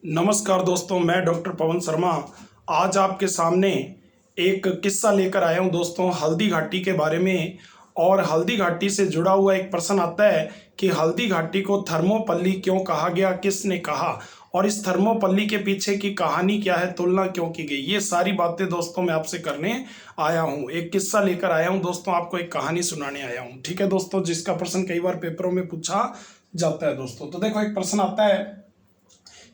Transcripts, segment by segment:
नमस्कार दोस्तों, मैं डॉक्टर पवन शर्मा आज आपके सामने एक किस्सा लेकर आया हूं दोस्तों हल्दी घाटी के बारे में। और हल्दी घाटी से जुड़ा हुआ एक प्रश्न आता है कि हल्दी घाटी को थर्मोपल्ली क्यों कहा गया, किसने कहा, और इस थर्मोपल्ली के पीछे की कहानी क्या है, तुलना क्यों की गई। ये सारी बातें दोस्तों मैं आपसे करने आया हूँ। एक किस्सा लेकर आया हूँ दोस्तों, आपको एक कहानी सुनाने आया हूँ। ठीक है दोस्तों, जिसका प्रश्न कई बार पेपरों में पूछा जाता है दोस्तों। तो देखो, एक प्रश्न आता है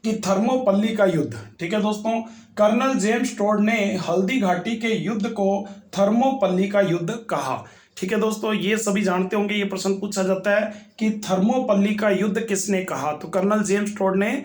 कि थर्मोपल्ली का युद्ध। ठीक है दोस्तों, कर्नल जेम्स टोड ने हल्दी घाटी के युद्ध को थर्मोपल्ली का युद्ध कहा। ठीक है दोस्तों, ये सभी जानते होंगे, ये प्रश्न पूछा जाता है कि थर्मोपल्ली का युद्ध किसने कहा। तो कर्नल जेम्स टोड ने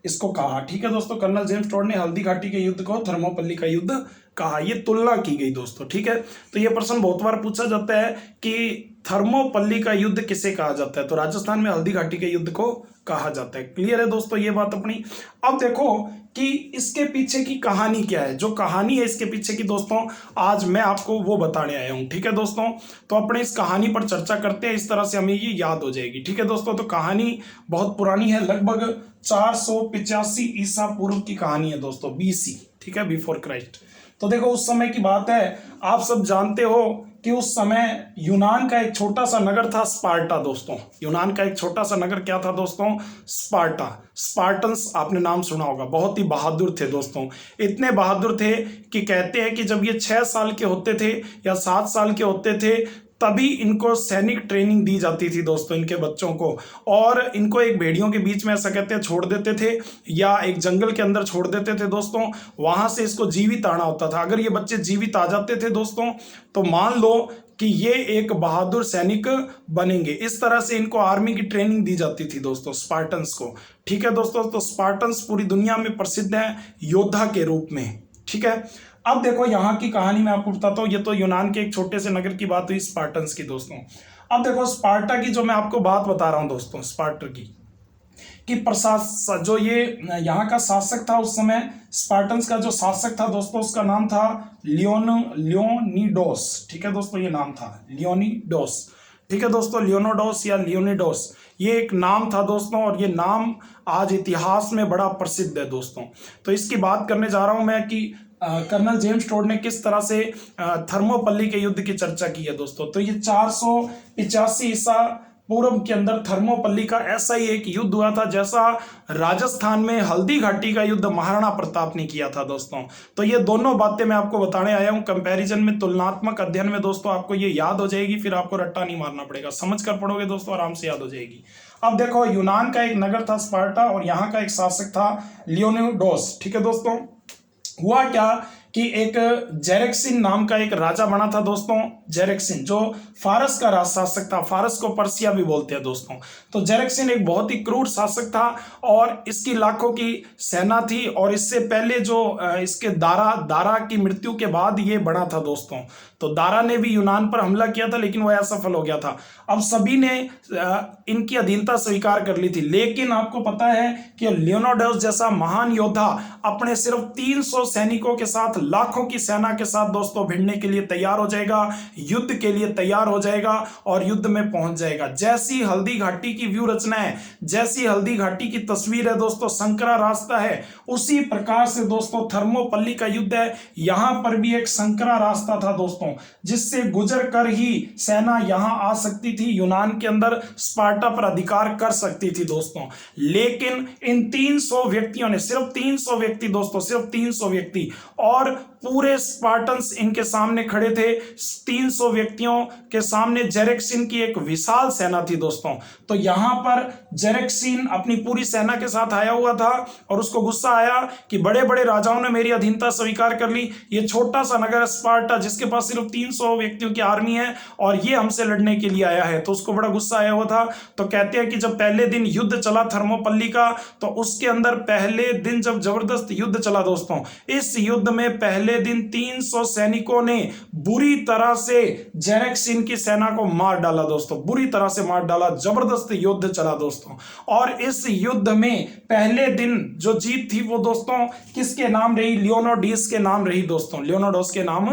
इसको कहा। ठीक है दोस्तों, कर्नल जेम्स टोड ने हल्दी घाटी के युद्ध को थर्मोपल्ली का युद्ध कहा। ये तुलना की गई दोस्तों। ठीक है, तो ये प्रश्न बहुत बार पूछा जाता है कि थर्मोपल्ली का युद्ध किसे कहा जाता है। तो राजस्थान में हल्दी घाटी के युद्ध को कहा जाता है। क्लियर है दोस्तों ये बात अपनी। अब देखो कि इसके पीछे की कहानी क्या है। जो कहानी है इसके पीछे की दोस्तों, आज मैं आपको वो बताने आया हूं। ठीक है दोस्तों, तो अपने इस कहानी पर चर्चा करते हैं, इस तरह से हमें ये याद हो जाएगी। ठीक है दोस्तों, तो कहानी बहुत पुरानी है, लगभग 485 ईसा पूर्व की कहानी है दोस्तों, BC। ठीक है, बिफोर क्राइस्ट। तो देखो, उस समय की बात है, आप सब जानते हो कि उस समय यूनान का एक छोटा सा नगर था स्पार्टा दोस्तों। यूनान का एक छोटा सा नगर क्या था दोस्तों? स्पार्टा। स्पार्टन्स आपने नाम सुना होगा, बहुत ही बहादुर थे दोस्तों। इतने बहादुर थे कि कहते हैं कि जब ये 6 साल के होते थे या 7 साल के होते थे, तभी इनको सैनिक ट्रेनिंग दी जाती थी दोस्तों, इनके बच्चों को। और इनको एक भेड़ियों के बीच में, ऐसा कहते हैं, छोड़ देते थे या एक जंगल के अंदर छोड़ देते थे दोस्तों। वहां से इसको जीवित आना होता था। अगर ये बच्चे जीवित आ जाते थे दोस्तों, तो मान लो कि ये एक बहादुर सैनिक बनेंगे। इस तरह से इनको आर्मी की ट्रेनिंग दी जाती थी दोस्तों, स्पार्टन्स को। ठीक है दोस्तों, तो स्पार्टन्स पूरी दुनिया में प्रसिद्ध हैं योद्धा के रूप में। ठीक है, अब देखो यहाँ की कहानी मैं आपको बताता हूँ। ये तो यूनान के एक छोटे से नगर की बात हुई, स्पार्टन्स की दोस्तों। अब देखो, स्पार्टा की जो मैं आपको बात बता रहा हूँ दोस्तों, स्पार्टा की कि प्रशासन, जो ये यहाँ का शासक था उस समय, स्पार्टन्स का जो शासक था दोस्तों, उसका नाम था लियोनिडोस। ठीक है दोस्तों, ये नाम था लियोनिडोस। ठीक है दोस्तों, लियोनोडोस या लियोनिडोस, ये एक नाम था दोस्तों, और ये नाम आज इतिहास में बड़ा प्रसिद्ध है दोस्तों। तो इसकी बात करने जा रहा हूं मैं कि कर्नल जेम्स टोड ने किस तरह से थर्मोपल्ली के युद्ध की चर्चा की है दोस्तों। तो ये 485 ईसा पूर्व के अंदर थर्मोपल्ली का ऐसा ही एक युद्ध हुआ था, जैसा राजस्थान में हल्दी घाटी का युद्ध महाराणा प्रताप ने किया था दोस्तों। तो ये दोनों बातें मैं आपको बताने आया हूं कंपैरिजन में, तुलनात्मक अध्ययन में दोस्तों। आपको ये याद हो जाएगी, फिर आपको रट्टा नहीं मारना पड़ेगा, समझ कर पढ़ोगे दोस्तों, आराम से याद हो जाएगी। अब देखो, यूनान का एक नगर था स्पार्टा, और यहाँ का एक शासक था लियोनिडोस। ठीक है दोस्तों, हुआ क्या कि एक जेरेक्सिन नाम का एक राजा बना था दोस्तों। जेरेक्सिन जो फारस का शासक था, फारस को पर्सिया भी बोलते हैं दोस्तों। तो जेरेक्सिन एक बहुत ही क्रूर शासक था, और इसकी लाखों की सेना थी। और इससे पहले जो इसके दारा की मृत्यु के बाद ये बना था दोस्तों। तो दारा ने भी यूनान पर हमला किया था, लेकिन वह असफल हो गया था। अब सभी ने इनकी अधीनता स्वीकार कर ली थी, लेकिन आपको पता है कि लियोनिडोस जैसा महान योद्धा अपने सिर्फ 300 सैनिकों के साथ, लाखों की सेना के साथ दोस्तों भिड़ने के लिए तैयार हो जाएगा, युद्ध के लिए तैयार हो जाएगा और युद्ध में पहुंच जाएगा। जैसी हल्दी घाटी की व्यू रचना है, जैसी हल्दी घाटी की तस्वीर है दोस्तों, संकरा रास्ता है, उसी प्रकार से दोस्तों थर्मोपल्ली का युद्ध है। यहां पर भी एक संकरा रास्ता था दोस्तों, जिससे गुजर कर ही सेना यहां आ सकती थी, यूनान के अंदर स्पार्टा पर अधिकार कर सकती थी दोस्तों। लेकिन इन 300 व्यक्तियों ने, सिर्फ 300 व्यक्ति दोस्तों, सिर्फ 300 व्यक्ति, और पूरे स्पार्टन्स इनके सामने खड़े थे। 300 व्यक्तियों के सामने जेरेक्सिन की एक विशाल सेना थी दोस्तों। तो यहां पर जेरेक्सिन अपनी पूरी सेना के साथ आया हुआ था, और उसको गुस्सा आया कि बड़े बड़े राजाओं ने मेरी अधीनता स्वीकार कर ली, ये छोटा सा नगर स्पार्टा जिसके पास सिर्फ 300 व्यक्तियों की आर्मी है, और ये हमसे लड़ने के लिए आया है। तो उसको बड़ा गुस्सा आया हुआ था। तो कहते हैं कि जब पहले दिन युद्ध चला थर्मोपल्ली का, तो उसके अंदर पहले दिन जब जबरदस्त युद्ध चला दोस्तों, इस युद्ध में पहले दिन 300 सैनिकों ने बुरी तरह से जेरेक्सिन की सेना को मार डाला दोस्तों, बुरी तरह से मार डाला। जबरदस्त युद्ध चला दोस्तों। और इस युद्ध में पहले दिन जो जीत थी वो दोस्तों किसके नाम रही? लियोनार्डोस के नाम रही दोस्तों, लियोनार्डोस के नाम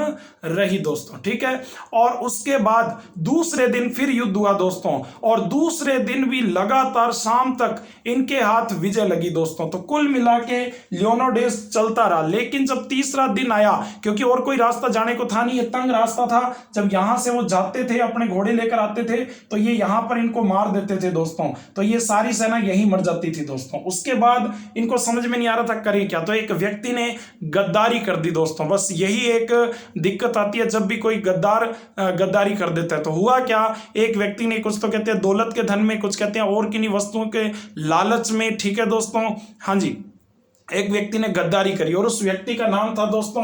रही दोस्तों, ठीक है। और उसके बाद दूसरे दिन फिर युद्ध हुआ दोस्तों, और दूसरे दिन भी लगातार शाम तक इनके हाथ विजय लगी दोस्तों। तो कुल मिला के लियोनार्डोस चलता रहा। लेकिन जब तीसरा दिन आया, क्योंकि और कोई रास्ता जाने को था नहीं, ये तंग रास्ता था, जब यहां से वो जाते थे अपने घोड़े लेकर आते थे तो ये यहां पर इनको मार देते थे दोस्तों। तो ये सारी सेना यहीं मर जाती थी दोस्तों। उसके बाद इनको समझ में नहीं आ रहा था करें क्या, तो एक व्यक्ति ने गद्दारी कर दी दोस्तों। बस यही एक दिक्कत आती है जब भी कोई गद्दार गद्दारी कर देता है। तो हुआ क्या, एक व्यक्ति ने, कुछ तो कहते हैं दौलत के धन में, कुछ कहते हैं और किन्हीं वस्तुओं के लालच में, ठीक है दोस्तों, हाँ जी, एक व्यक्ति ने गद्दारी करी और उस व्यक्ति का नाम था दोस्तों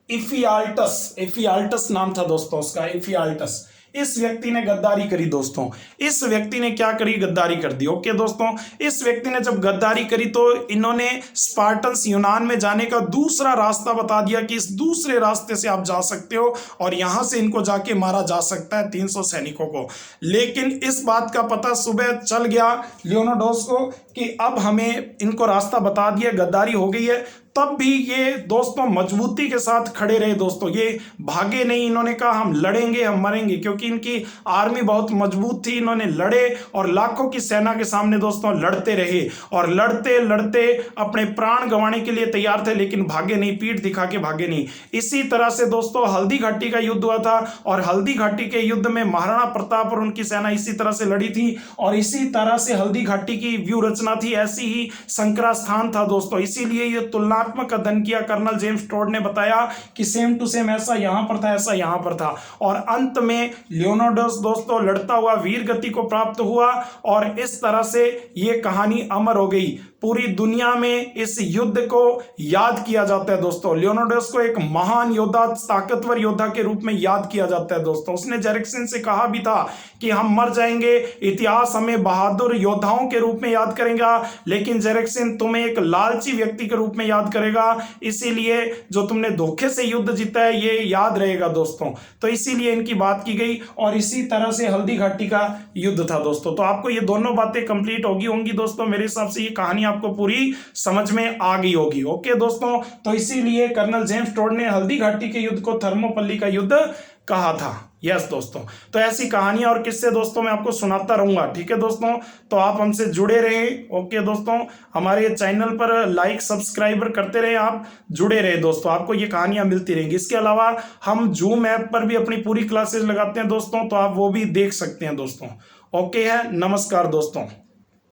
इफियाल्टस। इफियाल्टस नाम था दोस्तों उसका, इफियाल्टस। इस व्यक्ति ने गद्दारी करी दोस्तों। इस व्यक्ति ने क्या करी? गद्दारी कर दी। ओके दोस्तों, इस व्यक्ति ने जब गद्दारी करी तो इन्होंने स्पार्टन्स यूनान में जाने का दूसरा रास्ता बता दिया कि इस दूसरे रास्ते से आप जा सकते हो और यहां से इनको जाके मारा जा सकता है 300 सैनिकों को। लेकिन इस बात का पता सुबह चल गया लियोनार्डोस को कि अब हमें इनको रास्ता बता दिया, गद्दारी हो गई है। तब भी ये दोस्तों मजबूती के साथ खड़े रहे दोस्तों, ये भागे नहीं। इन्होंने कहा हम लड़ेंगे, हम मरेंगे, क्योंकि इनकी आर्मी बहुत मजबूत थी। इन्होंने लड़े और लाखों की सेना के सामने दोस्तों लड़ते रहे और लड़ते लड़ते अपने प्राण गंवाने के लिए तैयार थे, लेकिन भागे नहीं, पीठ दिखा के भागे नहीं। इसी तरह से दोस्तों हल्दी घाटी का युद्ध हुआ था और हल्दी घाटी के युद्ध में महाराणा प्रताप और उनकी सेना इसी तरह से लड़ी थी और इसी तरह से हल्दी घाटी की व्यू रचना थी। ऐसी ही संकरा स्थान था दोस्तों। इसीलिए ये तुलनात्मक अध्ययन किया। कर्नल जेम्स टोड ने बताया कि सेम टू सेम ऐसा यहां पर था, ऐसा यहां पर था। और अंत में लियोनार्डोस दोस्तों लड़ता हुआ वीर गति को प्राप्त हुआ और इस तरह से ये कहानी अमर हो गई। पूरी दुनिया में इस युद्ध को याद किया जाता है दोस्तों। लियोनार्डोस को एक महान योद्धा, ताकतवर योद्धा के रूप में याद किया जाता है दोस्तों। उसने जेरेक्सिन से कहा भी था कि हम मर जाएंगे, इतिहास हमें बहादुर योद्धाओं के रूप में याद करेगा, लेकिन जेरेक्सिन तुम्हें एक लालची व्यक्ति के रूप में याद करेगा। इसीलिए जो तुमने धोखे से युद्ध जीता है ये याद रहेगा दोस्तों। तो इसीलिए इनकी बात की गई और इसी तरह से हल्दी घाटी का युद्ध था दोस्तों। तो आपको ये दोनों बातें कंप्लीट होंगी दोस्तों। मेरे हिसाब से ये कहानी आपको पूरी समझ में आ गई होगी। ओके दोस्तों, तो इसीलिए कर्नल जेम्स टोड ने हल्दी घाटी के युद्ध को थर्मोपल्ली का युद्ध कहा था। यस दोस्तों, तो ऐसी कहानियां और किस्से दोस्तों मैं आपको सुनाता रहूंगा, ठीक है दोस्तों। तो आप हमसे जुड़े रहें। ओके दोस्तों, हमारे चैनल पर लाइक सब्सक्राइबर करते रहे, आप जुड़े रहे दोस्तों, आपको ये कहानियां मिलती रहेंगी। इसके अलावा हम जूम ऐप पर भी अपनी पूरी क्लासेस लगाते हैं दोस्तों, तो आप वो भी देख सकते हैं दोस्तों। ओके है, नमस्कार दोस्तों।